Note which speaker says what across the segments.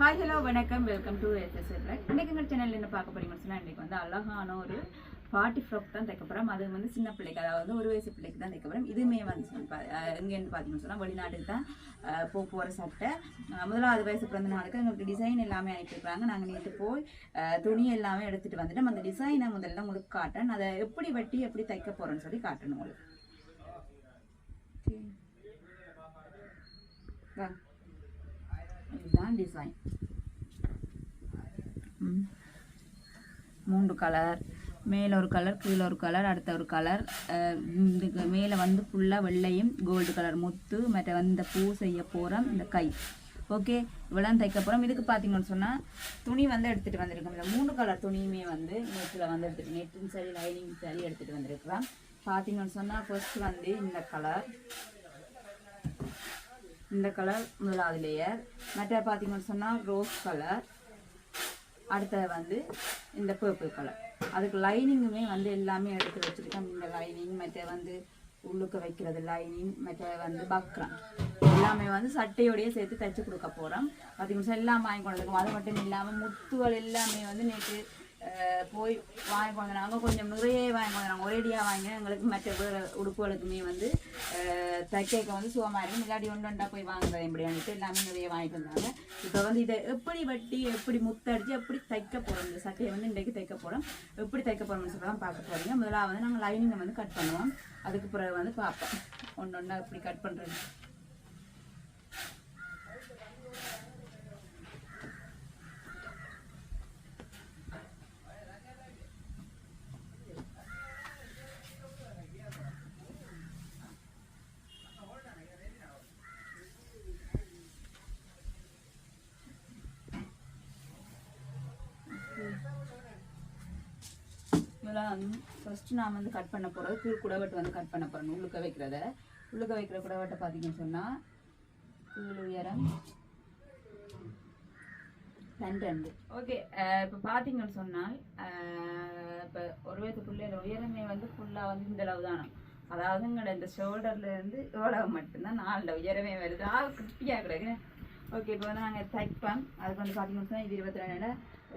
Speaker 1: Hi hello வணக்கம் welcome to SSL right. இன்றைக்கு எங்கள் சேனலில் என்ன பார்க்க போறீங்கன்னு சொன்னால் இன்றைக்கி வந்து அழகான ஒரு பார்ட்டி ஃப்ராக் தான் தைக்க போகிறோம். அது வந்து சின்ன பிள்ளைக்கு, அதாவது ஒரு வயசு பிள்ளைக்கு தான் தைக்க போகிறோம். இதுவுமே வந்து எங்கேன்னு பார்த்தீங்கன்னு சொன்னால் வெளிநாட்டுக்கு தான் போகிற சட்டை. முதலாவது வயசு பிறந்த நாளுக்கு எங்களுக்கு டிசைன் எல்லாமே அனுப்பியிருக்கிறாங்க. நாங்கள் நேற்று போய் துணி எல்லாமே எடுத்துகிட்டு வந்துட்டோம். அந்த டிசைனை முதல்ல உங்களுக்கு காட்டேன். அதை எப்படி வெட்டி எப்படி தைக்க போகிறேன்னு சொல்லி காட்டணும் உங்களுக்கு. இதுதான் டிசைன். 3 கலர், மேலே ஒரு கலர், கீழே ஒரு கலர், அடுத்த ஒரு கலர். இதுக்கு மேலே வந்து ஃபுல்லாக வெள்ளையும் கோல்டு கலர் முத்து, மற்ற வந்து இந்த பூ செய்ய போகிறோம். இந்த கை ஓகே இவ்வளோ தைக்க போகிறோம். இதுக்கு பார்த்தீங்கன்னு சொன்னால் துணி வந்து எடுத்துகிட்டு வந்திருக்கோம். இந்த 3 கலர் துணியுமே வந்து நெட்டில் வந்து நெட்டும் சரி லைனிங் சரி எடுத்துகிட்டு வந்திருக்கிறோம். பார்த்தீங்கன்னு சொன்னால் ஃபர்ஸ்ட் வந்து இந்த கலர் முதலாவது லேயர். மற்ற பார்த்தீங்கன்னு சொன்னால் ரோஸ் கலர், அடுத்தது வந்து இந்த பர்பிள் கலர். அதுக்கு லைனிங்குமே வந்து எல்லாமே எடுத்து வச்சுருக்கோம். இந்த லைனிங், மற்ற வந்து உள்ளுக்க வைக்கிறது லைனிங், மற்ற வந்து பக்ரம் எல்லாமே வந்து சட்டையோடையே சேர்த்து தைச்சி கொடுக்க போகிறோம். பார்த்தீங்கன்னா எல்லாம் வாங்கி கொண்டு இருக்கோம். அது மட்டும் இல்லாமல் முத்துகள் எல்லாமே வந்து நேற்று போய் வாங்கி கொண்டு வந்தாங்க. கொஞ்சம் நிறைய வாங்கி கொண்டு வந்தாங்க. ஒரேடியாக வாங்கி எங்களுக்கு மற்ற உடுப்புகளுக்குமே வந்து தைக்க வந்து சுகமாக இருக்கும். இல்லாட்டி ஒன்றா போய் வாங்குறது எப்படியான்ட்டு எல்லாமே நிறைய வாங்கிட்டு வந்தாங்க. இப்போ வந்து இதை எப்படி வெட்டி எப்படி முத்தடிச்சு எப்படி தைக்க போகிறோம், இந்த சட்டையை வந்து இன்றைக்கு தைக்க போகிறோம். எப்படி தைக்க போகிறோம்னு சொல்லி தான் பார்க்க போகிறீங்க. முதலாக வந்து நாங்கள் லைனிங்கை வந்து கட் பண்ணுவோம். அதுக்கு பிறகு வந்து பார்ப்போம் ஒன்றா எப்படி கட் பண்ணுறது. ஃபர்ஸ்ட் நான் வந்து கட் பண்ண போகிறது கீழ் குடவட்டு வந்து கட் பண்ண போகிறேன். உள்ளுக்க வைக்கிற குடவட்டை பார்த்தீங்கன்னு சொன்னால் கீழ் உயரம் 2. ஓகே இப்போ பார்த்தீங்கன்னு சொன்னால் இப்போ ஒரு வயசுக்குள்ளே அந்த உயரமே வந்து ஃபுல்லாக வந்து இந்த அளவு தானே. அதாவது எங்களோட இந்த ஷோல்டர்லேருந்து இவ்வளவு மட்டும்தான் 4 உயரமே வருது. கிருப்பியாக கிடக்கு. ஓகே இப்போ வந்து நாங்கள் தைப்போம். அதுக்கு வந்து பார்த்தீங்கன்னு சொன்னால் இது 22,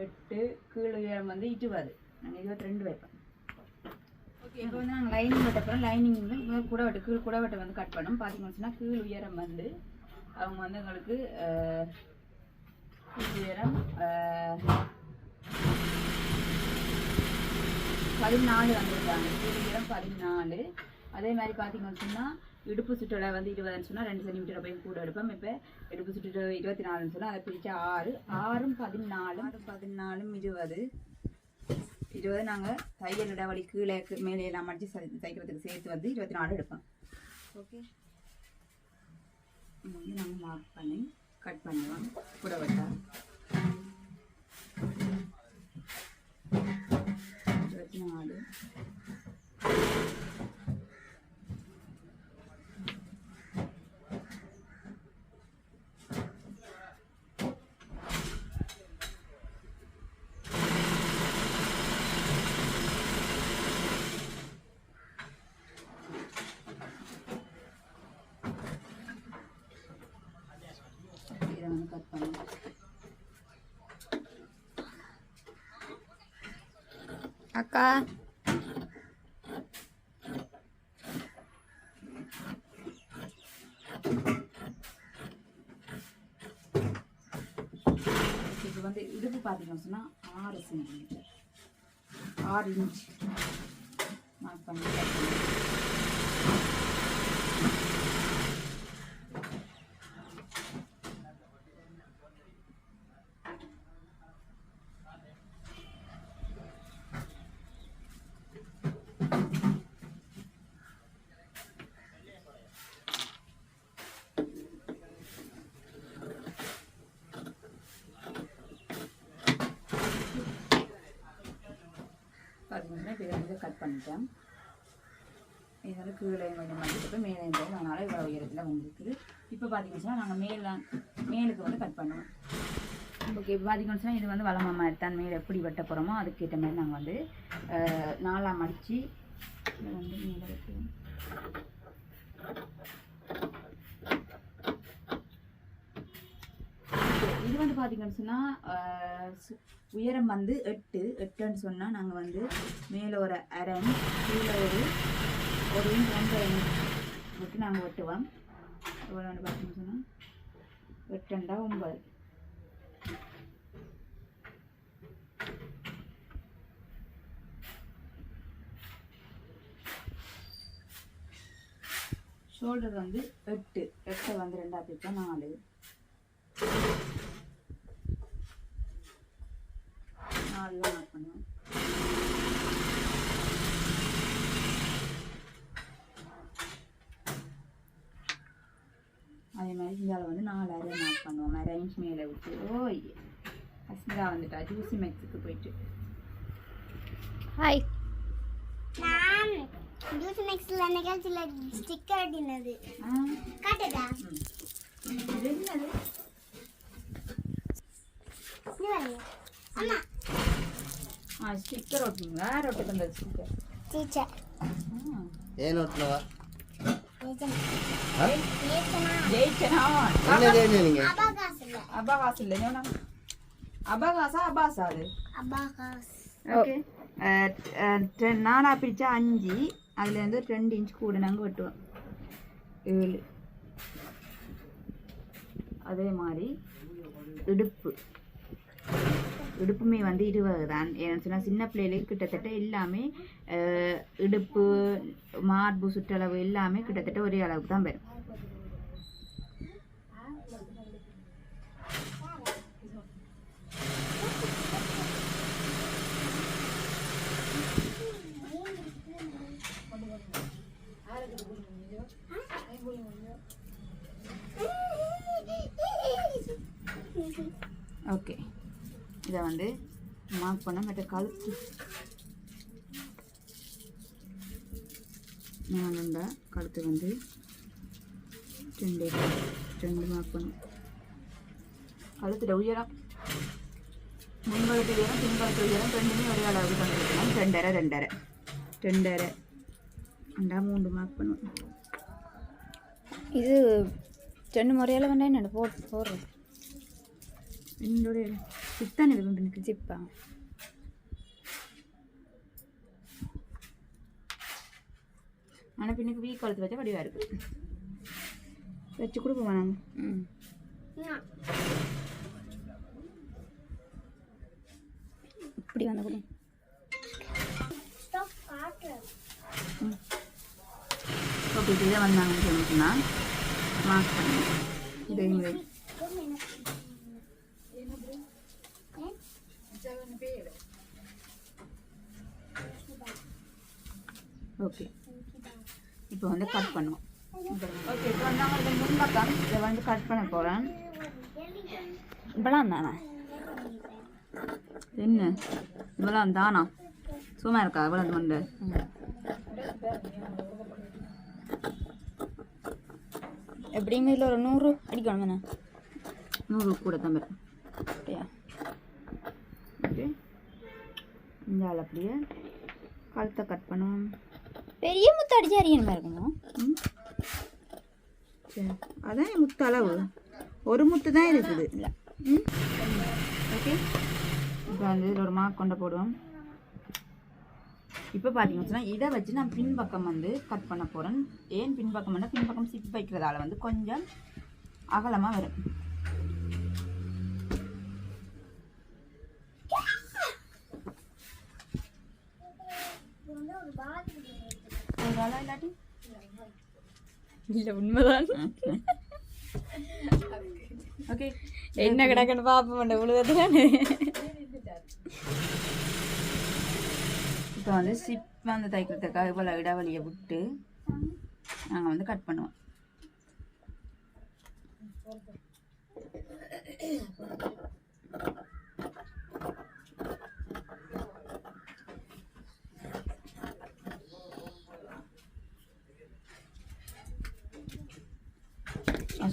Speaker 1: 8, கீழ் உயரம் வந்து 20. நாங்கள் 22 வைப்போம். ஓகே இப்போ வந்து நாங்கள் லைனிங் வெட்டப்போகிறோம். லைனிங் வந்து கீழ் குடவட்டை வந்து கட் பண்ணோம். பார்த்தீங்கன்னு சொன்னால் கீழ் உயரம் வந்து அவங்க வந்து எங்களுக்கு கீழ் உயரம் 14 வந்துருக்காங்க. கீழ் உயரம் 14. அதே மாதிரி பார்த்தீங்கன்னு சொன்னால் இடுப்பு சுற்றலை வந்து 20ன்னு சொன்னால் 2 சென்டிமீட்டர் போய் கூட எடுப்போம். இப்போ இடுப்பு சுற்று 24ன்னு சொன்னால் அதை பிரித்தா 6, 6ம் 14, 14, 20 நாங்கள் தையல் இடைவெளி கீழே மேலே எல்லாம் மடித்து தைக்கிறதுக்கு சேர்த்து வந்து 24 எடுப்போம். ஓகே வந்து நாங்கள் மார்க் பண்ணி கட் பண்ணுவோம். புடவட்டா 24. கட் பண்ணுவோம். அக்கா இது வந்து இடுப்பு பார்த்தீங்கன்னு சொன்னால் 6 சென்டிமீட்டர் 6 இன்ச் மார்க் பண்ணி கட் பண்ணுவோம். பார்த்தீங்கன்னா இப்போ இதை கட் பண்ணிட்டேன். இதனால் கீழே கொஞ்சம் மடிச்சுட்டு மேலே இருந்தது அதனால் இவ்வளோ உயரத்தில் வந்துருக்குது. இப்போ பார்த்தீங்கன்னா நாங்கள் மேலுக்கு வந்து கட் பண்ணுவோம். ஓகே இப்போ பார்த்தீங்கன்னா இது வந்து வளமாக மாதிரி தான். மேலே எப்படி வெட்ட போகிறோமோ அதுக்கேற்ற மாதிரி நாங்கள் வந்து 4ஆக மடித்து இதை வந்து மேலே வைக்கிறோம். இது வந்து பார்த்தீங்கன்னு சொன்னால் உயரம் வந்து 8ன்னு சொன்னால் நாங்கள் வந்து மேலே ஒரு அரை கீழே ஒரு இன்ச் 1.5 இன்ச் விட்டு நாங்கள் வெட்டுவோம். எவ்வளோ வந்து பார்த்தீங்கன்னு சொன்னால் 8 9. ஷோல்டர் வந்து 8 வந்து 2 பிரிச்சா 4 மார்க் பண்ணுவோம். அதே மாதிரி இந்தியாவில் வந்து 4 அரை மார்க் பண்ணுவோம். அரை இன்ச் மேலே விட்டு. ஓய் அஸ்மிதா வந்துட்டா ஜூசி மேக்ஸுக்கு போயிட்டு.
Speaker 2: ஹாய்.
Speaker 3: ஜூசி மேக்ஸ்ல நிகழ்ச்சியில ஸ்டிக்கர் அடினது காட்டுடா.
Speaker 1: இது என்னது?
Speaker 3: அம்மா
Speaker 1: ஸ்டிக்கர் ஒட்டுங்களா? யார் ஒட்டு தந்தது ஸ்டிக்கர்?
Speaker 3: டீச்சர்.
Speaker 4: ஏன் ஒட்டலவா?
Speaker 1: ஜெயிச்சனா?
Speaker 4: என்ன ஜெயிச்சீங்க?
Speaker 1: அபாகாஸ் இல்ல ஞானா. அபாகாஸா அபாஸா அது?
Speaker 3: அபாகாஸ்.
Speaker 1: ஓகே. 4 பிரிச்சா 5. அதுல இருந்து 2 இன்ச் கூட நாங்க வெட்டுவோம். 7. அதே மாதிரி இடுப்புமே வந்து 20 தான். ஏன்னு சொன்னால் சின்ன பிள்ளைகளுக்கு கிட்டத்தட்ட எல்லாமே இடுப்பு மார்பு சுற்றளவு எல்லாமே கிட்டத்தட்ட ஒரே அளவுக்கு தான் வரும். ஓகே, இதை வந்து மார்க் பண்ண மற்ற கழுத்து கழுத்து வந்து 2 மார்க் பண்ணும். கழுத்துல உயரம் முன்கழுத்து உயரம் பின்கழுத்து உயரம் 2மே ஒரே அளவுக்கு பண்ணிருக்கலாம். 2.5 3 மார்க் பண்ணுவோம்.
Speaker 2: இது 2 முறையால் வேண்டாம் என்ன போடுறது
Speaker 1: என்னுடைய சித்தானே எனக்கு
Speaker 2: ஜிப்பா.
Speaker 1: ஆனால் பின்னுக்கு வீக் கழுத்து வச்சா வடிவாக இருக்குது. வச்சு கொடுப்போம் நாங்கள்.
Speaker 2: இப்படி வந்து கூட
Speaker 1: ஓகே, இதை வந்தாங்கன்னு சொன்னிச்சுன்னா மார்க் பண்ணுவோம். இதே மாதிரி ஓகே, இப்போ வந்து கட் பண்ணுவோம். ஓகே, இப்போ வந்து நாங்கள் முன்பக்கம் இதை வந்து கட் பண்ண போகிறேன்.
Speaker 2: இப்பெல்லாம் தானே
Speaker 1: என்ன இவ்வளோ தானா சும்மா இருக்கா இவ்வளோ மண்டு?
Speaker 2: எப்படியுமே இதில் ஒரு 100 அடிக்கணும் தானே?
Speaker 1: 100 கூட தான் வரும்.
Speaker 2: அப்படியா?
Speaker 1: ஓகே, இந்த ஆள் அப்படியே கழுத்தை கட் பண்ணுவோம்.
Speaker 2: பெரிய முத்து அடிச்சு அறியணுமா இருக்குமா?
Speaker 1: சரி, அதான் முத்து அளவு ஒரு முத்து தான் இருக்குது. இல்லை ஓகே, இப்போ வந்து இதில் ஒரு மார்க் கொண்டு போடுவோம். இப்போ பார்த்தீங்கன்னா இதை வச்சு நான் பின்பக்கம் வந்து கட் பண்ண போகிறேன். ஏன் பின்பக்கம்னா பின்பக்கம் சிப் வைக்கிறதால வந்து கொஞ்சம் அகலமாக வரும். இல்லாட்டி
Speaker 2: இல்லை, உண்மைதான்.
Speaker 1: ஓகே,
Speaker 2: என்ன கிடக்குன்னு பார்ப்போம் உழுதுதானே.
Speaker 1: இப்போ வந்து சிப் வந்து தைக்கிறதுக்காக இவ்வளோ இடைவெளியை விட்டு நாங்கள் வந்து கட் பண்ணுவோம்.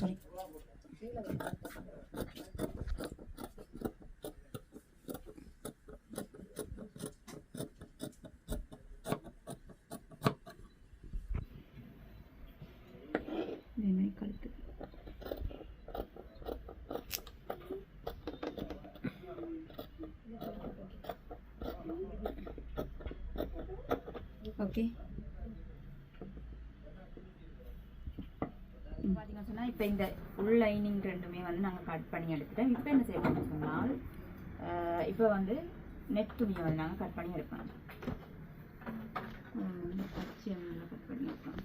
Speaker 1: சாரி, இதே மாதிரி கழுத்து ஓகே பார்த்தீங்கன்னா சொன்னால் இப்போ இந்த உள் லைனிங் ரெண்டுமே வந்து நாங்கள் கட் பண்ணி எடுத்துட்டோம். இப்போ என்ன செய்யணும்னு சொன்னால் இப்போ வந்து நெட் துணியை வந்து நாங்கள் கட் பண்ணி எடுக்கணும். பச்சை கட் பண்ணி எடுக்கணும்.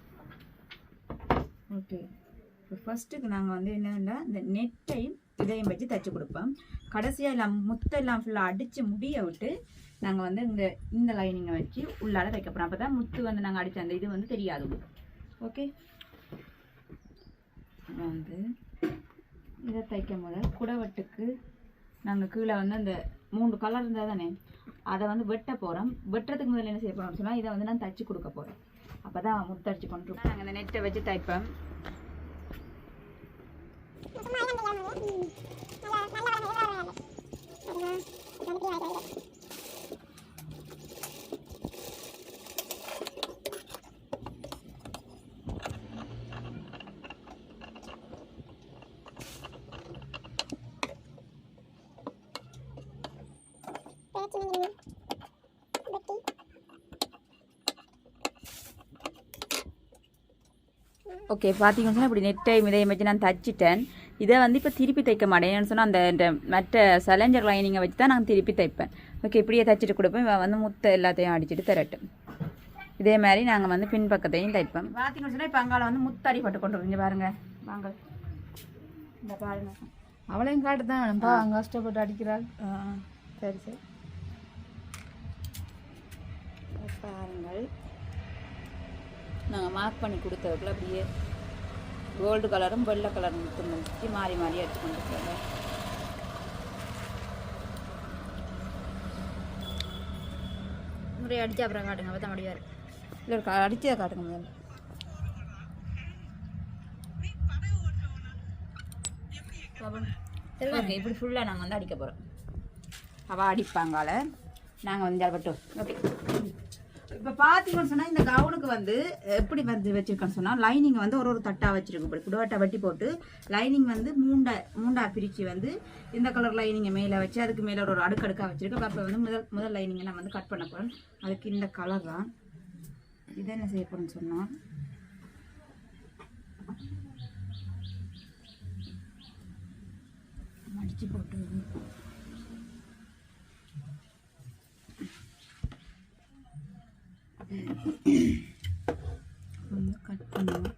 Speaker 1: ஓகே இப்போ ஃபஸ்ட்டுக்கு நாங்கள் வந்து என்னென்னா இந்த நெட்டையும் இதையும் வச்சு தைச்சி கொடுப்போம். கடைசியாக எல்லாம் முத்தெல்லாம் ஃபுல்லாக அடித்து முடிய விட்டு நாங்கள் வந்து இந்த லைனிங்கை வச்சு உள்ளால தைக்க போகிறோம். அப்போ தான் முத்து வந்து நாங்கள் அடித்த அந்த இது வந்து தெரியாது. ஓகே வந்து இதை தைக்கும் போது குடவட்டுக்கு நாங்கள் கீழே வந்து அந்த 3 கலர் இருந்தால் தானே அதை வந்து வெட்ட போகிறோம். வெட்டுறதுக்கு முதல்ல என்ன செய்ய போகிறோம்னு சொன்னால் இதை வந்து நான் தைச்சி கொடுக்க போகிறேன். அப்போ தான் முத்தடிச்சு கொண்டு நாங்கள் இந்த நெட்டை வச்சு தைப்போம். ஓகே பார்த்தீங்கன்னா இப்படி நெட்டை இதையும் வச்சு நான் தைச்சிட்டேன். இதை வந்து இப்போ திருப்பி தைக்க மாட்டேன். ஏன்னு சொன்னால் அந்த மற்ற சலஞ்சர் லைனிங்கை வச்சு தான் நாங்கள் திருப்பி தைப்பேன். ஓகே இப்படியே தைச்சிட்டு கொடுப்பேன். வந்து முத்தை எல்லாத்தையும் அடிச்சுட்டு தரட்டும். இதே மாதிரி நாங்கள் வந்து பின்பக்கத்தையும் தைப்போம். பார்த்தீங்கன்னு சொன்னால் இப்போ அங்கால வந்து முத்தடி பட்டு கொண்டு இங்கே பாருங்க வாங்க இந்த பாருங்க
Speaker 2: அவளையும் காட்டு தான் வேணும்ப்பா. அங்கே கஷ்டப்பட்டு அடிக்கிறாள்.
Speaker 1: சரி சரி பாருங்கள். நாங்கள் மார்க் பண்ணி கொடுத்ததுக்குள்ள அப்படியே கோல்டு கலரும் வெள்ளை கலரும் முத்து மாறி மாறி எடுத்துக்கொண்டு போங்க.
Speaker 2: முறை அடிச்சு அப்புறம் காட்டுங்க. அப்போ தான் முடியாது.
Speaker 1: இல்லை ஒரு அடிச்சதை காட்டுங்க முதல்ல. ஓகே இப்படி ஃபுல்லாக நாங்கள் வந்து அடிக்க போகிறோம். அவள் அடிப்பாங்கால நாங்கள் வந்து ஜலப்பட்டோம். ஓகே இப்போ பார்த்தீங்கன்னு சொன்னால் இந்த கவுனுக்கு வந்து எப்படி வந்து வச்சுருக்கோன்னு சொன்னால் லைனிங் வந்து ஒரு தட்டாக வச்சுருக்கு. இப்படி குடவட்டை வெட்டி போட்டு லைனிங் வந்து மூண்டா பிரித்து வந்து இந்த கலர் லைனிங்கை மேலே வச்சு அதுக்கு மேலே ஒரு அடுக்கடுக்காக வச்சுருக்கு. அப்போ வந்து முதல் லைனிங்கை நம்ம வந்து கட் பண்ண போகிறோம். அதுக்கு இந்த கலர் தான். இதை என்ன செய்ய போகிறோன்னு சொன்னால் மடித்து போட்டு வந்து கட் பண்ணுவோம்.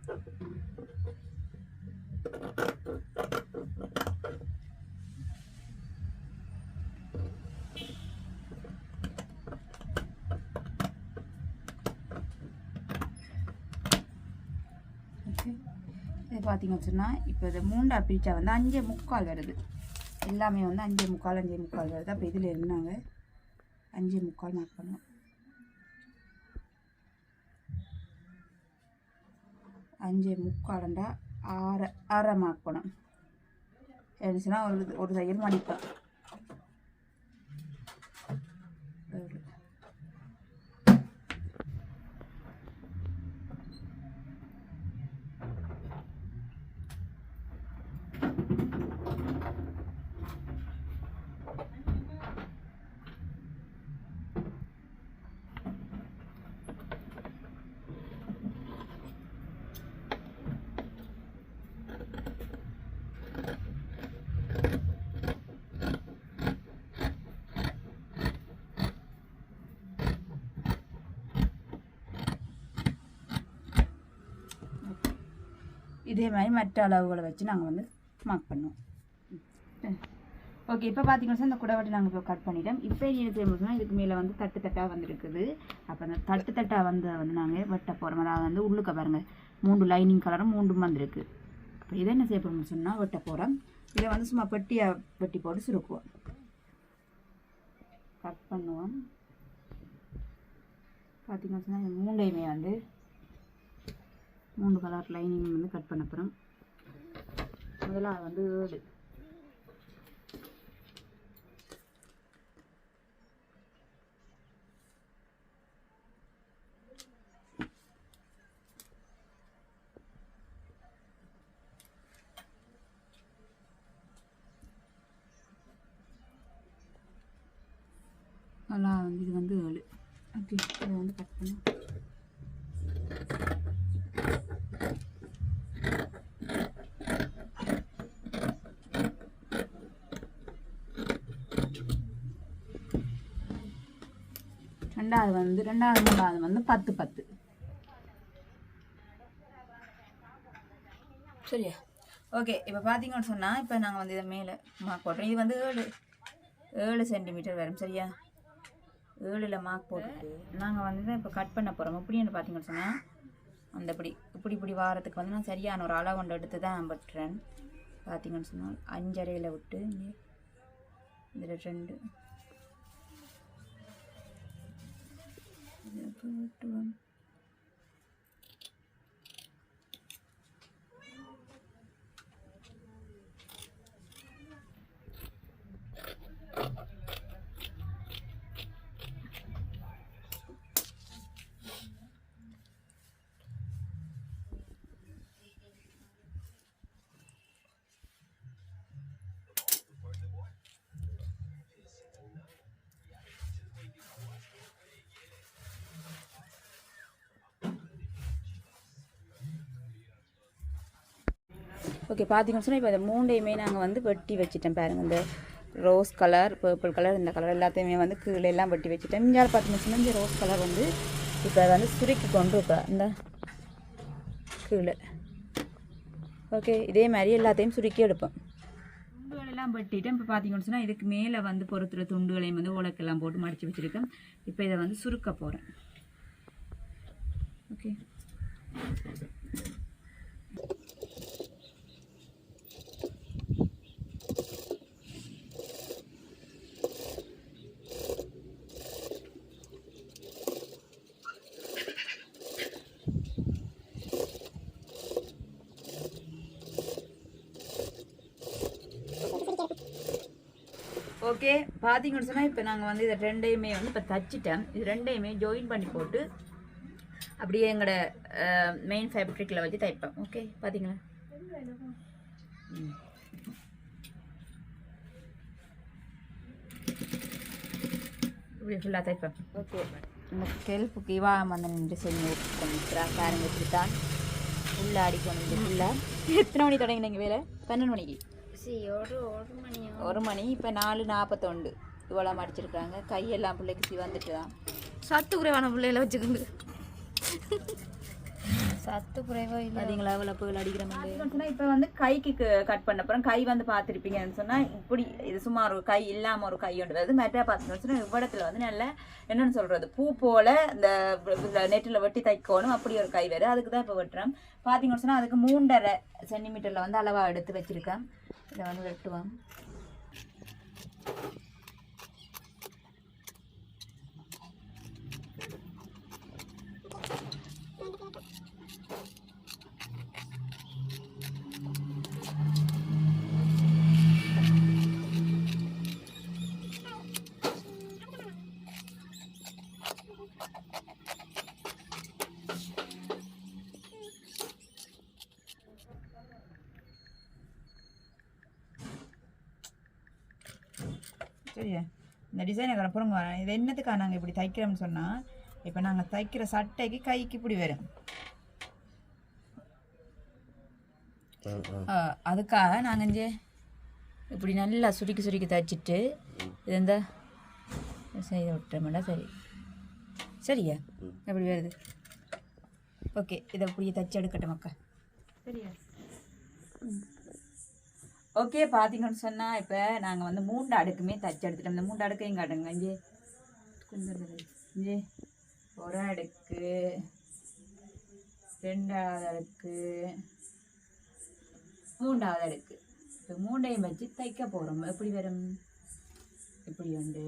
Speaker 1: இது பார்த்தீங்கன்னு சொன்னால் இப்போ இதை மூண்டா பிரித்தா வந்து 5.75 வருது. எல்லாமே வந்து 5.75 வருது. அப்போ இதில் இருந்தாங்க 5.75 மார்க் பண்ணுவோம். 5.75 6 மார்க் பண்ணும். இருந்துச்சுன்னா ஒரு தையல் மடிப்பேன். இதே மாதிரி மற்ற அளவுகளை வச்சு நாங்கள் வந்து மார்க் பண்ணுவோம். ஓகே இப்போ பார்த்தீங்கன்னா இந்த குடவட்டி நாங்கள் இப்போ கட் பண்ணிட்டோம். இப்போ என்ன செய்யணும்னா இதுக்கு மேலே வந்து தட்டாக வந்துருக்குது. அப்போ அந்த தட்டாக வந்து நாங்கள் வெட்ட போகிறோம். அதாவது வந்து உள்ளுக்க பாருங்கள் 3 லைனிங் கலரும் 3 வந்துருக்கு. அப்போ இதை என்ன செய்ய போகிறோம்னு சொன்னால் வெட்ட போகிறோம். இதை வந்து சும்மா பெட்டியாக வெட்டி போட்டு சுருக்குவோம். கட் பண்ணுவோம். பார்த்தீங்கன்னா சொன்னால் இந்த 3லையுமே வந்து 3 கலர் லைனிங் வந்து கட் பண்ண போகிறோம். முதல்ல வந்து 7 நல்லா வந்து இது வந்து 7. ஓகே இதை வந்து கட் பண்ணோம். ரெண்டாவது மூணாவது வந்து 10 10. சரியா? ஓகே, இப்போ பார்த்தீங்கன்னு சொன்னால் இப்போ நாங்கள் வந்து இதை மேலே மார்க் போடுறோம். இது வந்து 7 சென்டிமீட்டர் வரும். சரியா? 7ல் மார்க் போட்டு நாங்கள் வந்து இப்போ கட் பண்ண போகிறோம். எப்படின்னு பார்த்தீங்கன்னு சொன்னால் அந்த இப்படி வாரத்துக்கு வந்து நான் சரியான ஒரு அளவு கொண்டு எடுத்து தான் வெட்டுறேன். பார்த்தீங்கன்னு சொன்னால் 5.5 விட்டு இங்கே இதில் 2 வெட்டுவோம். ஓகே, பார்த்தீங்கன்னு சொன்னால் இப்போ இந்த 3டையுமே நாங்கள் வந்து வெட்டி வச்சுட்டேன். பாருங்கள், இந்த ரோஸ் கலர், பர்பிள் கலர், இந்த கலர் எல்லாத்தையுமே வந்து கீழே எல்லாம் வெட்டி வச்சுட்டேன். இங்கே பார்த்தீங்கன்னு சொன்னால் இந்த ரோஸ் கலர் வந்து இப்போ வந்து சுருக்கி கொண்டு இப்போ இந்த கீழே. ஓகே, இதே மாதிரி எல்லாத்தையும் சுருக்கி எடுப்பேன். துண்டுகளெல்லாம் வெட்டிட்டேன். இப்போ பார்த்தீங்கன்னு சொன்னால் இதுக்கு மேலே வந்து பொறுத்துற துண்டுகளையும் வந்து உலக்கெல்லாம் போட்டு மடித்து வச்சுருக்கேன். இப்போ இதை வந்து சுருக்க போகிறேன். ஓகே, ஓகே, பார்த்தீங்கன்னு சொன்னால் இப்போ நாங்கள் வந்து இதை 2டையுமே வந்து இப்போ தச்சிட்டேன். இது 2டையுமே ஜாயின் பண்ணி போட்டு அப்படியே எங்களோட மெயின் ஃபேப்ரிக்கில் வச்சு தைப்பேன். ஓகே, பார்த்தீங்களா? இப்படி ஃபுல்லாக தைப்பேன். ஓகே, இந்த கெல்ப்புக்கு இவா வந்து நின்று செஞ்சு பண்ணிக்கிறா. பாருங்க, இப்படி தான் ஃபுல்லாக அடிக்கணும். இது ஃபுல்லாக எத்தனை மணி தொடங்கினீங்க வேலை? 12 மணிக்கு. ஒரு மணி. இப்போ 4:41 இவ்வளோ மடிச்சிருக்காங்க. கையெல்லாம் பிள்ளைக்கு வந்துட்டு தான்.
Speaker 2: சத்து குறைவான பிள்ளைகளை வச்சுக்கோங்க.
Speaker 1: சத்து குறைவா இல்லை. அதிங்களா இவ்வளோ புகழ் அடிக்கிற மாதிரி சொன்னால் இப்போ வந்து கைக்கு கட் பண்ண போகிறோம். கை வந்து பார்த்துருப்பீங்கன்னு சொன்னால் இப்படி இது சும்மா ஒரு கை இல்லாமல் ஒரு கை ஒன்று வருது. மெட்டா பார்த்துன்னு சொன்னால் இவ்விடத்துல வந்து நல்ல என்னென்னு சொல்கிறது, பூ போல் இந்த நெட்டில் வெட்டி தைக்கணும். அப்படி ஒரு கை வேறு, அதுக்கு தான் இப்போ வெட்டுறேன். பார்த்தீங்கன்னு சொன்னால் அதுக்கு 3.5 சென்டிமீட்டரில் வந்து அளவாக எடுத்து வச்சுருக்கேன். இதை வந்து வெட்டுவோம். சரியா? இந்த டிசைனை அப்புறம் இது என்னத்துக்காக நாங்கள் இப்படி தைக்கிறோம்னு சொன்னால், இப்போ நாங்கள் தைக்கிற சட்டைக்கு கைக்கு இப்படி வரும். அதுக்காக நாங்கள் இங்கே இப்படி நல்லா சுருக்கி தைச்சிட்டு இது இந்த செய்து விட்டுறோம்டா. சரி, சரியா? எப்படி வருது? ஓகே, இதை இப்படியே தைச்சி எடுக்கட்டும் மக்கா. சரியா? ஓகே, பார்த்தீங்கன்னு சொன்னால் இப்போ நாங்கள் வந்து 3 அடுக்குமே தைச்சி எடுத்துட்டோம். இந்த 3 அடுக்கையும் காட்டுங்க. இங்கே இங்கே 1 அடுக்கு, 2வது அடுக்கு, 3வது அடுக்கு. இப்போ 3ஐயும் வச்சு தைக்க போகிறோம். எப்படி வரும்? இப்படி உண்டு,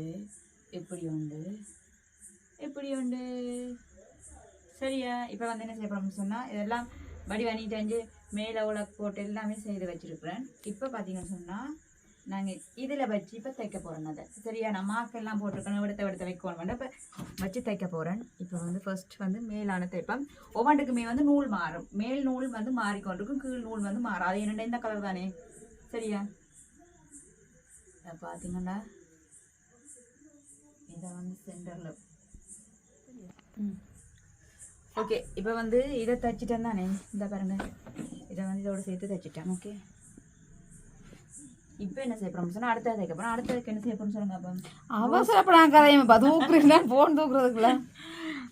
Speaker 1: இப்படி உண்டு, இப்படி உண்டு. சரியா? இப்போ வந்து என்ன செய்ய போகிறோம்னு சொன்னால் இதெல்லாம் வடிவணிட்டு மேலே உலக்கு போட்டு எல்லாமே செய்து வச்சுருக்குறேன். இப்போ பார்த்தீங்கன்னு சொன்னால் நாங்கள் இதில் வச்சு இப்போ தைக்க போகிறோம். அதை சரியா? நான் மாக்கெல்லாம் போட்டிருக்கேன். எடுத்த வைக்கணும் வேண்டாம். இப்போ வச்சு தைக்க போகிறேன். இப்போ வந்து ஃபர்ஸ்ட் வந்து மேலான தைப்பேன். ஒவ்வொன்றுக்குமே வந்து நூல் மாறும். மேல் நூல் வந்து மாறிக்கொண்டிருக்கும், கீழ் நூல் வந்து மாறும். அது என்னென்ன இந்த கலர் தானே? சரியா? பார்த்தீங்கன்னா இதை வந்து சென்டரில். ஓகே, இப்போ வந்து இதை தைச்சிட்டேன் தானே? இந்த பாருங்க, இதை வந்து இதோட சேர்த்து தைச்சிட்டேன். ஓகே, இப்போ என்ன செய்ய போகிறோம் சொன்னால் அடுத்தது தைக்க போகிறோம். அடுத்ததுக்கு என்ன செய்ய போகிறோம் சொல்லுங்க அப்போ.
Speaker 2: அவசரப்படாம கதையப்பா தூக்குறீங்களா போன் தூக்குறதுக்குள்ள.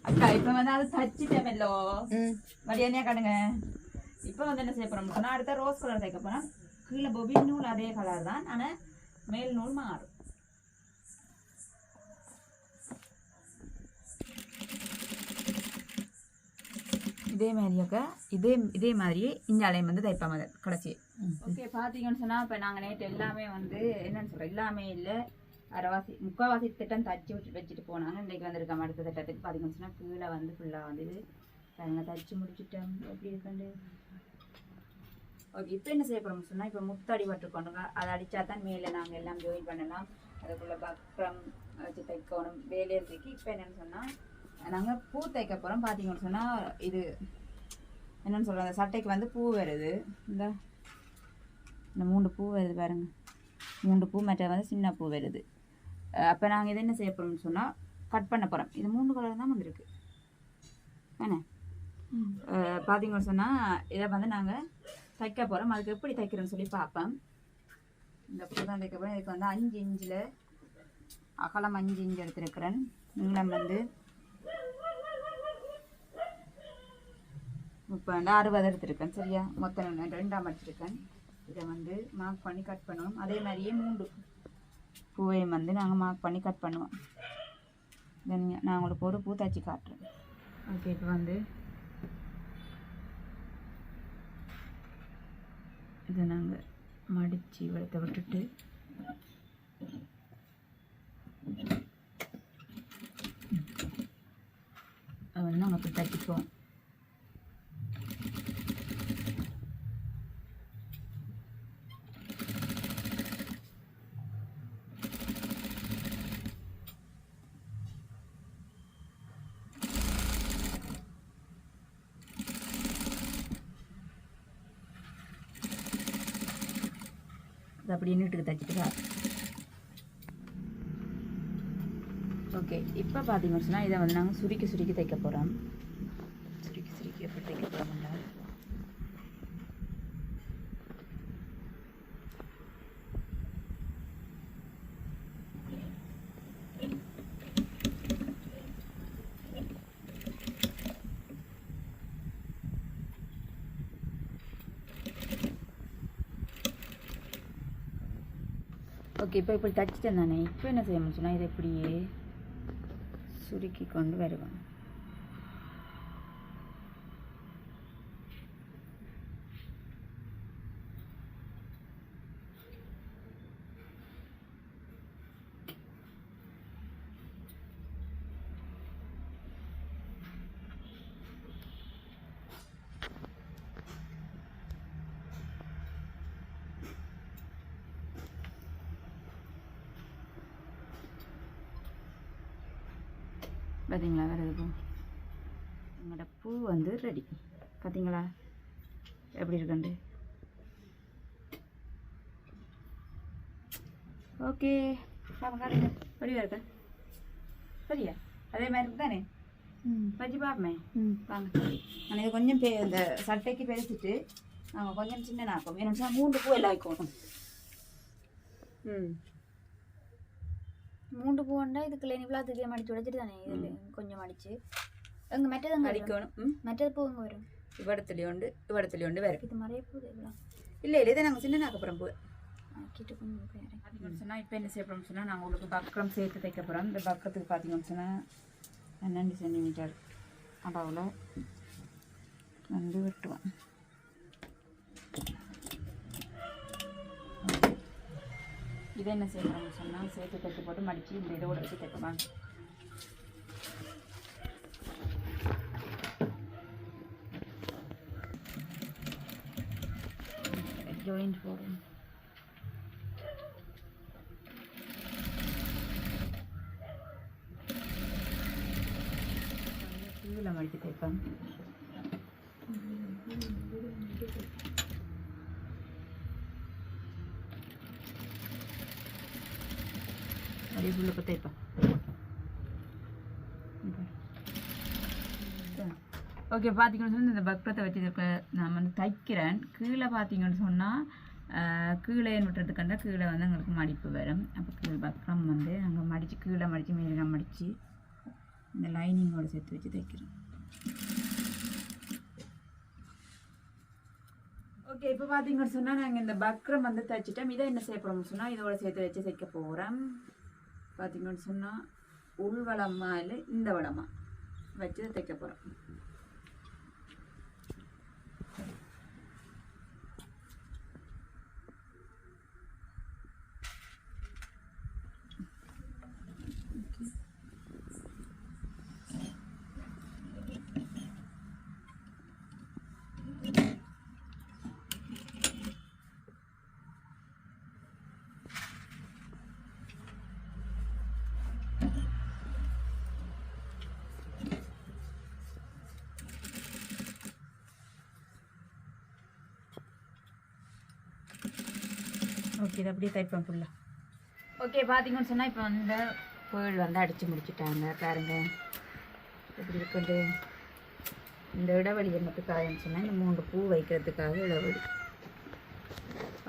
Speaker 1: அக்கா இப்போ வந்து அது தச்சுட்டேமல்லோ வடியானியா காட்டுங்க. இப்போ வந்து என்ன செய்ய போகிறோம் சொன்னால் அடுத்த ரோஸ் கலர் தைக்க போகிறோம். கீழே பொபின் நூல் அதே கலர் தான், ஆனால் மேல் நூல் மாறும். இதே மாதிரியாக்கா இதே மாதிரியே இந்த அலையம் வந்து தைப்பாங்க கடைசி. ஓகே பார்த்தீங்கன்னு சொன்னால் இப்போ நாங்கள் நேற்று எல்லாமே வந்து என்னென்னு சொல்கிறோம், எல்லாமே இல்லை அரைவாசி முக்கால்வாசி திட்டம் தச்சு வச்சுட்டு போனாங்க. இன்றைக்கி வந்திருக்கோம் அடுத்த திட்டத்துக்கு. பார்த்தீங்கன்னு சொன்னால் கீழே வந்து ஃபுல்லாக வந்து இது நாங்கள் தச்சு முடிச்சுட்டோம். எப்படி இருக்குண்டு. ஓகே இப்போ என்ன செய்ய போகிறோம்னு சொன்னால் இப்போ முத்தாடி பட்டுக்கொண்டுங்க. அதை அடித்தா தான் மேலே நாங்கள் எல்லாம் ஜாயின் பண்ணலாம். அதுக்குள்ளே பக்கம் வச்சு தைக்கணும் வேலையத்துக்கு. இப்போ என்னென்னு சொன்னால் நாங்கள் பூ தைக்க போகிறோம். பார்த்தீங்கன்னு சொன்னால் இது என்னென்னு சொல்கிறோம், அந்த சட்டைக்கு வந்து பூ வருது. இந்த 3 பூ வருது பாருங்க, 3 பூ மற்ற வந்து சின்ன பூ வருது. அப்போ நாங்கள் இதை என்ன செய்ய போகிறோம்னு சொன்னால் கட் பண்ண போகிறோம். இது 3 கலர் தான் வந்திருக்கு என்ன. பார்த்தீங்கன்னு சொன்னால் இதை வந்து நாங்கள் தைக்க போகிறோம். அதுக்கு எப்படி தைக்கிறோன்னு சொல்லி பார்ப்போம். இந்த பூ தான் தைக்க போகிறோம். இதுக்கு வந்து 5 இன்ச்சில் அகலம் 5 இன்ச் எடுத்துருக்கிறேன். நீளம் வந்து 60 எடுத்துருக்கேன். சரியா, மொத்தம் 2ஆம் அடிச்சிருக்கேன். இதை வந்து மார்க் பண்ணி கட் பண்ணுவோம். அதே மாதிரியே 3 பூவையும் வந்து நாங்கள் மார்க் பண்ணி கட் பண்ணுவோம். இதை நான் உங்களுக்கு ஒரு பூ தச்சு காட்டுறேன். ஓகே இப்போ வந்து இதை நாங்கள் மடித்து வெளுத்த விட்டுட்டு அதை வந்து நாங்கள் அப்படி தச்சுப்போம். அது அப்படியே நீட்டுக்கு தைச்சிட்டு. ஓகே இப்போ பார்த்தீங்கன்னு சொன்னால் இதை வந்து நாங்கள் சுருக்கி தைக்க போகிறோம். சுருக்கி எப்படி தைக்க போகிறோம்னா ஓகே இப்போ இப்படி தச்சுட்டேன் தானே. இப்போ என்ன செய்யணும்னு சொன்னால் இதை இப்படியே சுருக்கி கொண்டு வருவேன். பார்த்தீங்களா வேறு எதுவும் எங்களோட பூ வந்து ரெடி. பார்த்தீங்களா எப்படி இருக்குண்டு. ஓகே காட்டுங்க வடிவா இருக்கா. சரியா அதே மாதிரி இருக்கு தானே. வச்சு பார்ப்போமே வாங்க. நான் இதை கொஞ்சம் இந்த சட்டைக்கு பேசிட்டு நாங்கள் கொஞ்சம் சின்ன நாக்கும். ஏன்னா 3 பூ எல்லாம் வைக்கணும்.
Speaker 2: 3 பூ வந்தா இதுக்குள்ள இவ்வளோ அதிகம் மடிச்சு உடைச்சிட்டு தானே இதில் கொஞ்சம் மடிச்சு எங்கள் மெட்டது அங்கே
Speaker 1: அடிக்கணும்.
Speaker 2: மெட்டது பூ அங்கே வரும்.
Speaker 1: இவ்வளத்துலேயே உண்டு வேறு.
Speaker 2: இது மறைய பூ இதெல்லாம்
Speaker 1: இல்லை இதை நாங்கள் சின்ன நாக்கப்புறம் பூ
Speaker 2: கிட்ட கொஞ்சம்
Speaker 1: பார்த்தீங்கன்னு சொன்னால் இப்போ என்ன செய்ய போகிறோம்னு சொன்னால் நாங்கள் உங்களுக்கு பக்கம் சேர்த்து தைக்க போகிறோம். இந்த பக்கத்துக்கு பார்த்தீங்கன்னு சொன்னால் 12 சென்டிமீட்டர் அளவில் வந்து வெட்டுவோம். இதை என்ன செய்யணும்னு சொன்னால் சேர்த்து தைக்க போட்டு மடித்து இந்த இதோட வச்சு தைக்கலாம். ஜாயிண்ட் போடுறோம். கீழே மடித்து தைப்பேன். அப்படியே ஃபுல்லாக தைப்பேன். ஓகே பார்த்தீங்கன்னு சொன்னால் இந்த பக்கத்தை வச்சு நான் வந்து தைக்கிறேன். கீழே பார்த்தீங்கன்னு சொன்னால் கீழே விட்டுறதுக்காண்டா கீழே வந்து எங்களுக்கு மடிப்பு வரும். அப்போ கீழே பக்கம் வந்து நாங்கள் மடித்து கீழே மடித்து மேலே மடித்து இந்த லைனிங்கோடு சேர்த்து வச்சு தைக்கிறோம். ஓகே, இப்போ பார்த்தீங்கன்னு சொன்னால் நாங்கள் இந்த பக்ரம் வந்து தைச்சிட்டோம். இதை என்ன செய்ய போகிறோம்னு சொன்னால் இதோட சேர்த்து வச்சு தைக்க போகிறோம். பார்த்தீங்கன்னு சொன்னால் உள்வளமா இல்லை இந்த வளமா வச்சு தைக்க போகிறோம். ஓகே, இது அப்படியே தைப்பேன் ஃபுல்லாக. ஓகே, பார்த்தீங்கன்னு சொன்னால் இப்போ வந்து பேர்ல் வந்து அடித்து முடிச்சுட்டாங்க. பாருங்க எப்படி இருக்குது. இந்த இடைவெளி என்னத்துக்காகன்னு சொன்னால் இந்த 3 பூ வைக்கிறதுக்காக இடைவெளி.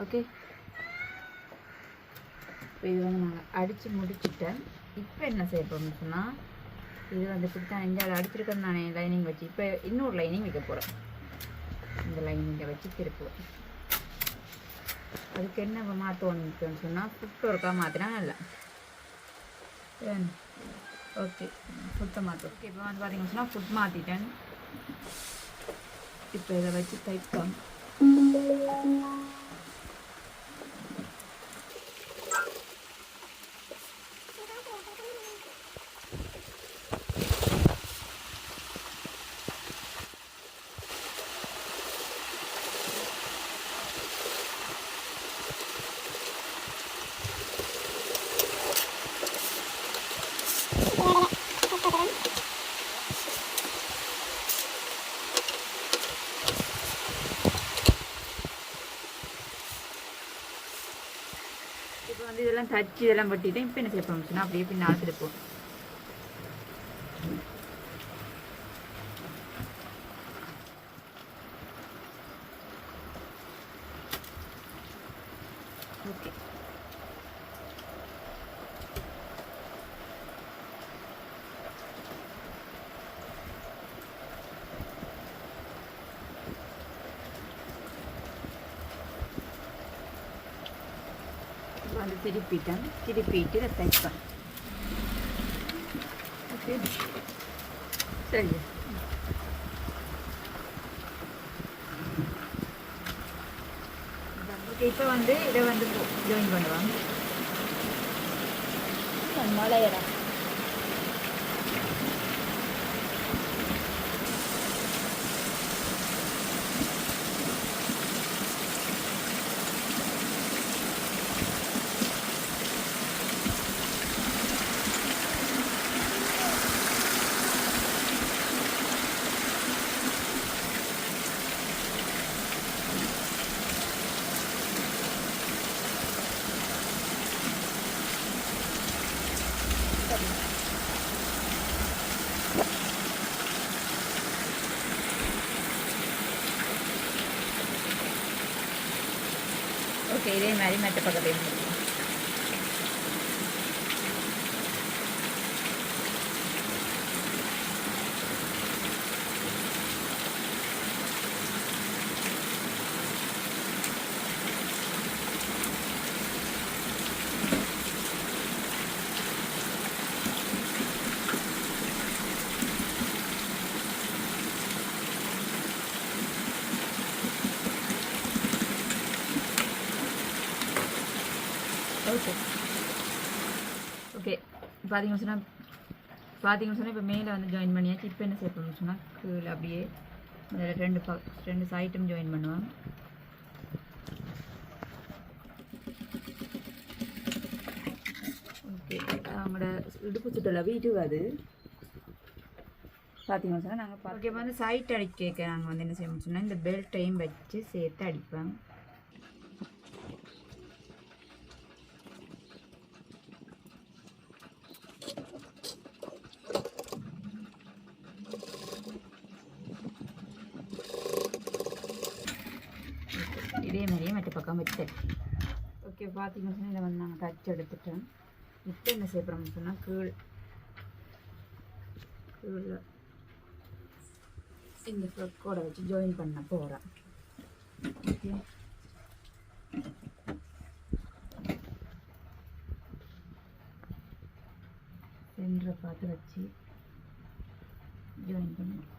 Speaker 1: ஓகே, இப்போ இது வந்து நாங்கள் அடித்து முடிச்சுட்டேன். இப்போ என்ன செய்ய போகிறோம்னு சொன்னால் இது வந்து இப்படி தான் இங்கே அடிச்சிருக்கேன் நான் லைனிங் வச்சு. இப்போ இன்னொரு லைனிங் வைக்க போகிறேன். இந்த லைனிங்கை வச்சு திருப்புவோம். அதுக்கு என்ன மாற்றணுன்னு சொன்னால் ஃபுட்டு ஒருக்கா மாற்றினா இல்லை. ஓகே, ஃபுட்டை மாற்ற. ஓகே, இப்போ வந்து பார்த்தீங்கன்னு சொன்னால் ஃபுட் மாற்றிட்டேன். இப்போ இதை வச்சு தைப்போம். இப்போ வந்து இதெல்லாம் தச்சு இதெல்லாம் பட்டிட்டேன். இப்போ என்ன செய்ய போகிறோம்னா அப்படியே பின்னால் திருப்போம். ஓகே, வந்து திருப்பிட்டேன். திருப்பிட்டு இதை தைப்பேன். ஓகே, சரி. ஓகே, இப்போ வந்து இதை வந்து ஜாயின் பண்ணுவாங்க.
Speaker 2: மலையடா
Speaker 1: ஓகே, இதே மாதிரி மற்ற பக்கத்தையும் முடியும். ஓகே, ஓகே, பார்த்தீங்கன்னு சொன்னால் இப்போ மேலே வந்து ஜாயின் பண்ணியாச்சு. இப்போ என்ன செய்யணும்னு சொன்னால் கீழே அப்படியே இந்த ரெண்டு சைட்டும் ஜாயின் பண்ணுவேன். ஓகே, அவங்களோட இடுப்பு சுற்றளவு இது அது பார்த்தீங்கன்னு சொன்னால் நாங்கள் ஓகே இப்போ வந்து சைட் அடிக்க நாங்கள் வந்து என்ன செய்யணும்னு சொன்னால் இந்த பெல்ட்டையும் வச்சு சேர்த்து அடிப்பேன். இதே மாதிரியே மற்ற பக்கம் பக்கம் வச்சேன். ஓகே பார்த்தீங்கன்னா இதை வந்து நாங்கள் தச்சு எடுத்துட்டோம். இப்போ என்ன செய்யப்படுறோம்னு சொன்னால் கீழே இந்த ஃப்ளக்கோட வச்சு ஜாயின் பண்ண போகிறேன். ஓகே சென்டரை பார்த்து வச்சு ஜாயின் பண்ணுவோம்.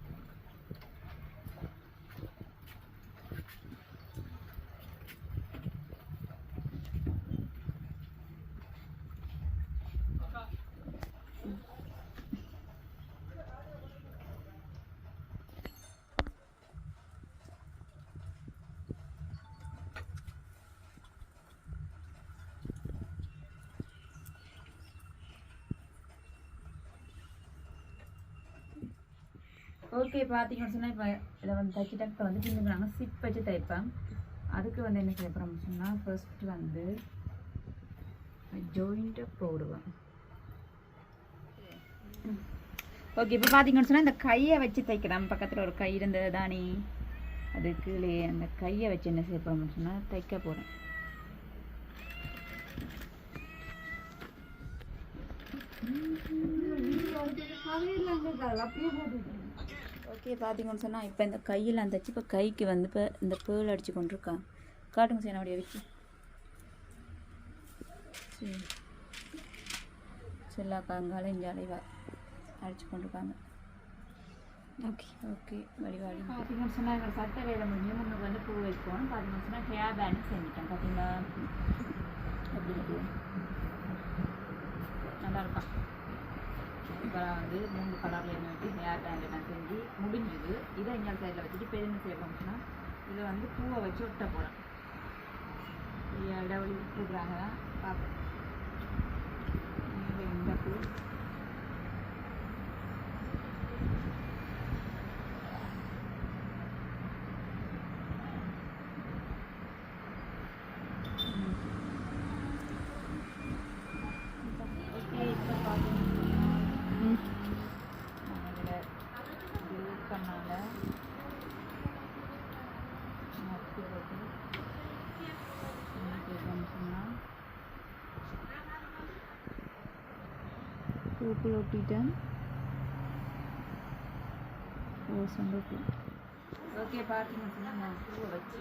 Speaker 1: ஓகே பார்த்தீங்கன்னு சொன்னால் இப்போ இதை வந்து தைச்சிட்டா இப்போ வந்து பின்னுக்கு நாங்கள் சிப் வச்சு தைப்பேன். அதுக்கு வந்து என்ன செய்ய போகிறோம்னு சொன்னால் ஃபர்ஸ்ட்டு வந்து ஜாயிண்ட்டை போடுவேன். ஓகே இப்போ பார்த்தீங்கன்னு சொன்னால் இந்த கையை வச்சு தைக்கிறேன். பக்கத்தில் ஒரு கை இருந்தது தானே, அது கீழே அந்த கையை வச்சு என்ன செய்ய போகிறோம்னு சொன்னால் தைக்க போகிறேன். ஓகே பார்த்தீங்கன்னு சொன்னால் இப்போ இந்த கையில் அந்த இப்போ கைக்கு வந்து இப்போ இந்த பேர்ல் அடித்து கொண்டிருக்கான். காட்டுங்க சார் என்னுடைய வச்சு சரி செல்லா காங்கால இந்த அலைவா அடித்து கொண்டிருக்காங்க. ஓகே ஓகே வடிவாடி பார்த்தீங்கன்னு சொன்னால் எங்கள் சட்டை வேலை முடிஞ்சு முன்னுக்கு வந்து பூ வைப்போம். பார்த்தீங்கன்னு சொன்னால் ஹேர் பேண்ட் செஞ்சுட்டேன். பார்த்தீங்களா எப்படி இருக்கு, நல்லா இருக்கான். இப்போ வந்து 3 கலரில் என்ன வச்சு ஹேர் பேண்ட் எல்லாம் செஞ்சு முடிஞ்சுது. இதை எங்கே சைடில் வச்சுட்டு இப்போ என்ன செய்ய போகிறோம்னா இதை வந்து பூவை வச்சு ஒட்ட போகிறேன். இடவழி விட்டுருக்குறாங்க தான் பார்ப்பேன். இந்த பூ பூக்கள் ஒட்டிட்டேன். ஓகே பார்த்தீங்கன்னு சொன்னால் நான் பூவை வச்சு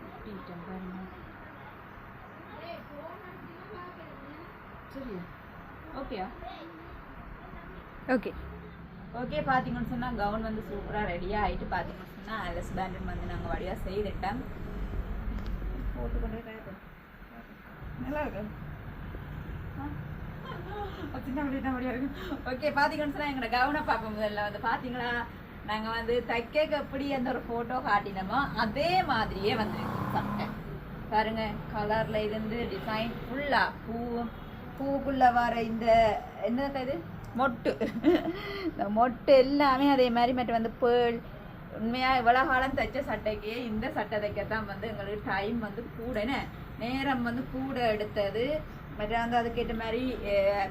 Speaker 1: ஒட்டிட்டேன் பாருங்க. சரியா ஓகேயா ஓகே ஓகே பார்த்தீங்கன்னு சொன்னால் கவுன் வந்து சூப்பராக ரெடியாக ஆகிட்டு பார்த்தீங்கன்னு சொன்னால் அலஸ் பேண்டன் வந்து நாங்கள் வழியாக செய்துட்டோம். போட்டுக்கொண்டே நல்லா இருக்கு. ஓகே பார்த்தீங்கன்னு சொன்னால் எங்களோட கவுனை பார்ப்போம். முதல்ல வந்து பார்த்தீங்களா நாங்கள் வந்து தைக்க எப்படி அந்த ஒரு ஃபோட்டோ காட்டினோமோ அதே மாதிரியே வந்து சட்டை பாருங்க. கலரில் இருந்து டிசைன் ஃபுல்லாக பூக்குள்ளே வர இந்த என்ன இது மொட்டு இந்த மொட்டு எல்லாமே அதே மாதிரி மட்டும் வந்து பேர்ல். உண்மையாக இவ்வளோ காலம் தைச்ச சட்டைக்கு இந்த சட்டை தைக்கத்தான் வந்து எங்களுக்கு டைம் வந்து கூடனே நேரம் வந்து கூட எடுத்தது. மற்ற வந்து அதுக்கேற்ற மாதிரி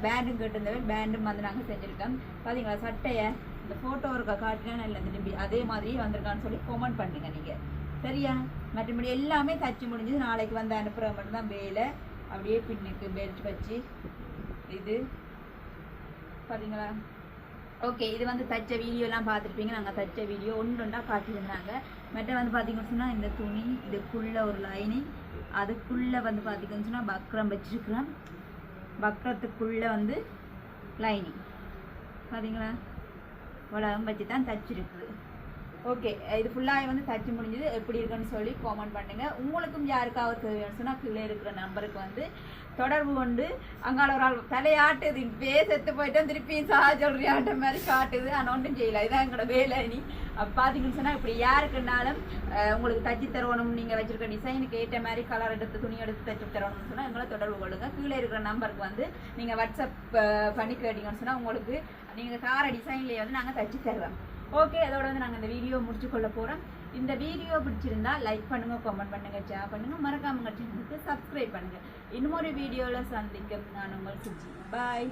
Speaker 1: பேண்டும் கேட்டிருந்தவே பேண்டும் வந்து நாங்கள் செஞ்சுருக்கோம். பார்த்தீங்களா சட்டையை இந்த ஃபோட்டோ இருக்க காட்டினா இல்லை திரும்பி அதே மாதிரியே வந்திருக்கான்னு சொல்லி கமெண்ட் பண்ணுங்க நீங்கள். சரியா மற்றபடி எல்லாமே தச்சு முடிஞ்சது. நாளைக்கு வந்து அனுப்புகிற மட்டும்தான் வேலை. அப்படியே பின்னுக்கு பெல்ட் வச்சு இது பார்த்தீங்களா. ஓகே இது வந்து தைச்ச வீடியோலாம் பார்த்துருப்பீங்க. நாங்கள் தைச்ச வீடியோ ஒன்றா காட்டியிருந்தாங்க. மற்ற வந்து பார்த்தீங்கன்னு சொன்னால் இந்த துணி இதுக்குள்ளே ஒரு லைனிங், அதுக்குள்ளே வந்து பார்த்தீங்கன்னு சொன்னால் பக்ரம் வச்சுருக்குறேன். பக்ரத்துக்குள்ளே வந்து லைனிங் பார்த்தீங்களா உலகம் வச்சு தான் தச்சிருக்குது. ஓகே இது ஃபுல்லாக வந்து தச்சு முடிஞ்சது. எப்படி இருக்குன்னு சொல்லி காமெண்ட் பண்ணுங்கள். உங்களுக்கும் யாருக்காவது தேவைன்னு சொன்னால் கீழே இருக்கிற நம்பருக்கு வந்து தொடர்பு கொண்டு அங்கால ஒரு ஆள் தலையாட்டுது இப்பே செத்து போயிட்டோம் திருப்பி சொல்றியாட்ட மாதிரி காட்டுது. ஆனால் ஒன்றும் செய்யலை. இதான் எங்களோட வேலை. நீ பார்த்தீங்கன்னு சொன்னால் இப்படி யாருக்குனாலும் உங்களுக்கு தச்சு தருவணும், நீங்கள் வச்சுருக்க டிசைனுக்கு ஏற்ற மாதிரி கலர் எடுத்து துணி எடுத்து தச்சு தரணும்னு சொன்னால் எங்களை தொடர்பு கொள்ளுங்க. கீழே இருக்கிற நம்பருக்கு வந்து நீங்கள் வாட்ஸ்அப் பண்ணி கேட்டீங்கன்னு சொன்னால் உங்களுக்கு நீங்கள் கார டிசைன்லேயே வந்து நாங்கள் தச்சு தருவோம். ஓகே அதோட வந்து நாங்கள் இந்த வீடியோ முடிச்சுக்கொள்ள போகிறோம். இந்த வீடியோ பிடிச்சிருந்தா லைக் பண்ணுங்கள், கமெண்ட் பண்ணுங்கள், ஷேர் பண்ணுங்கள், மறக்காம சேனலுக்கு சப்ஸ்கிரைப் பண்ணுங்கள். இன்னொரு வீடியோவில் சந்திக்கும் நான் உங்கள் சுஜி. பாய்.